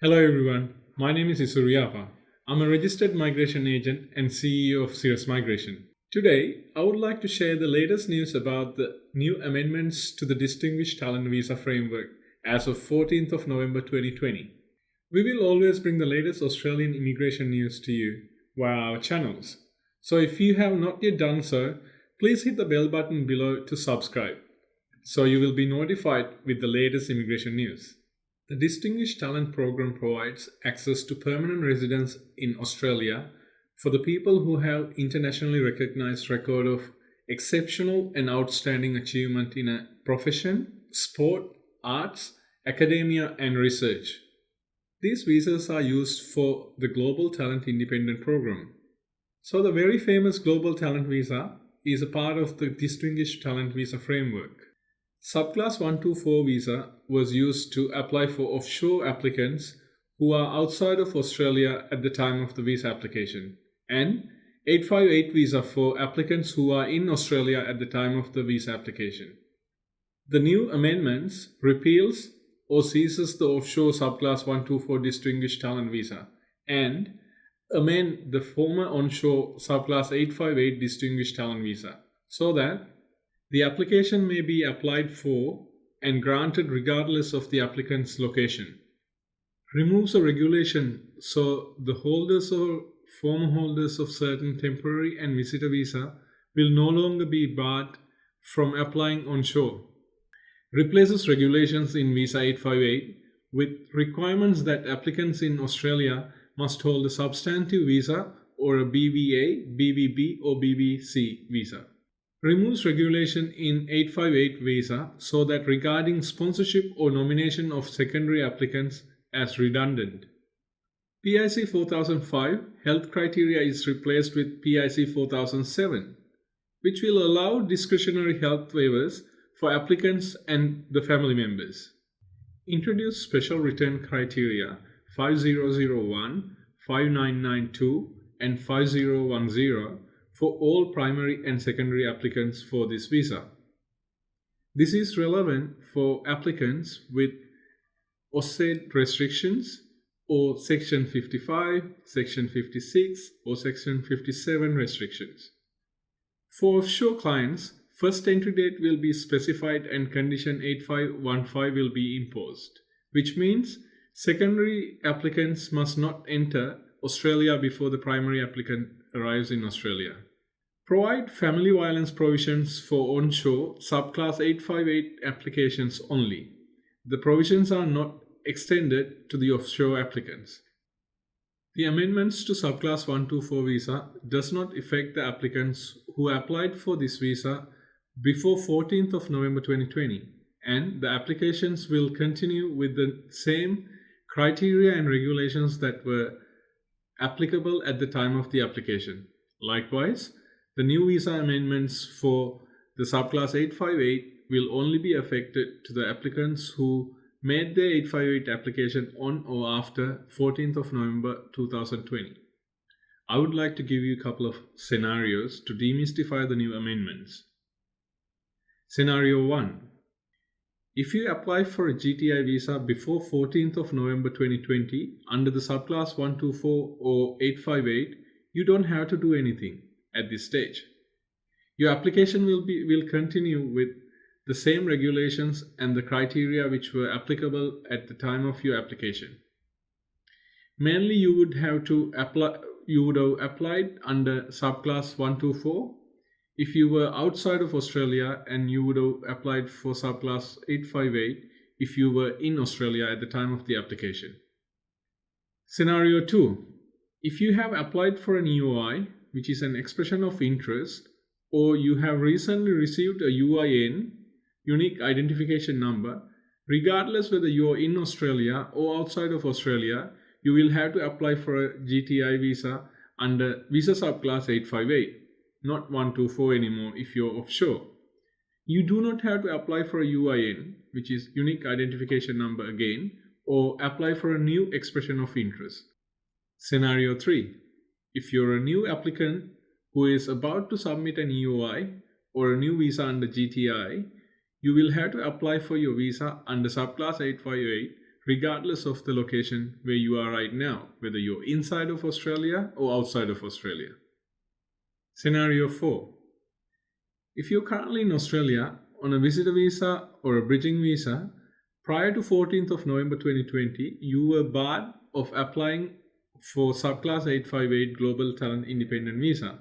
Hello everyone, my name is Isuru Yapa. I'm a registered migration agent and CEO of Sirus Migration. Today, I would like to share the latest news about the new amendments to the Distinguished Talent Visa Framework as of 14th of November 2020. We will always bring the latest Australian immigration news to you via our channels. So if you have not yet done so, please hit the bell button below to subscribe, so you will be notified with the latest immigration news. The Distinguished Talent Program provides access to permanent residence in Australia for the people who have internationally recognized record of exceptional and outstanding achievement in a profession, sport, arts, academia and research. These visas are used for the Global Talent Independent Program. So the very famous Global Talent Visa is a part of the Distinguished Talent Visa Framework. Subclass 124 visa was used to apply for offshore applicants who are outside of Australia at the time of the visa application, and 858 visa for applicants who are in Australia at the time of the visa application. The new amendments repeals or ceases the offshore subclass 124 distinguished talent visa and amend the former onshore subclass 858 distinguished talent visa so that the application may be applied for and granted regardless of the applicant's location. Removes a regulation so the holders or former holders of certain temporary and visitor visa will no longer be barred from applying onshore. Replaces regulations in Visa 858 with requirements that applicants in Australia must hold a substantive visa or a BVA, BVB or BBC visa. Removes regulation in 858 visa so that regarding sponsorship or nomination of secondary applicants as redundant. PIC 4005 health criteria is replaced with PIC 4007, which will allow discretionary health waivers for applicants and the family members. Introduce special return criteria 5001, 5992 and 5010 for all primary and secondary applicants for this visa. This is relevant for applicants with OSCE restrictions or Section 55, Section 56 or Section 57 restrictions. For offshore clients, first entry date will be specified and condition 8515 will be imposed, which means secondary applicants must not enter Australia before the primary applicant arrives in Australia. Provide family violence provisions for onshore subclass 858 applications only. The provisions are not extended to the offshore applicants. The amendments to subclass 124 visa does not affect the applicants who applied for this visa before 14th of November 2020, and the applications will continue with the same criteria and regulations that were applicable at the time of the application. Likewise, the new visa amendments for the subclass 858 will only be affected to the applicants who made their 858 application on or after 14th of November 2020. I would like to give you a couple of scenarios to demystify the new amendments. Scenario 1. If you apply for a GTI visa before 14th of November 2020 under the subclass 124 or 858, you don't have to do anything at this stage. Your application will continue with the same regulations and the criteria which were applicable at the time of your application. Mainly you would have applied under subclass 124 if you were outside of Australia, and you would have applied for subclass 858 if you were in Australia at the time of the application. Scenario 2. If you have applied for an EOI, which is an expression of interest, or you have recently received a UIN, unique identification number, regardless whether you are in Australia or outside of Australia, you will have to apply for a GTI visa under visa subclass 858. Not 124 anymore if you're offshore. You do not have to apply for a UIN, which is unique identification number again, or apply for a new expression of interest. Scenario 3. If you're a new applicant who is about to submit an EOI or a new visa under GTI, you will have to apply for your visa under subclass 858 regardless of the location where you are right now, whether you're inside of Australia or outside of Australia. Scenario 4. If you're currently in Australia on a visitor visa or a bridging visa, prior to 14th of November 2020, you were barred of applying for subclass 858 Global Talent Independent Visa.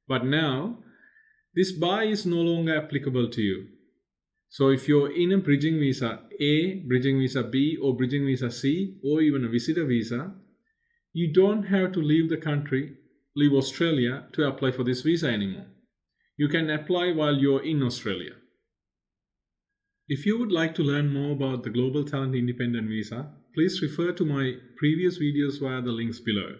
But now, this bar is no longer applicable to you. So if you're in a bridging visa A, bridging visa B, or bridging visa C, or even a visitor visa, you don't have to leave the country, leave Australia to apply for this visa anymore. You can apply while you're in Australia. If you would like to learn more about the Global Talent Independent Visa, please refer to my previous videos via the links below.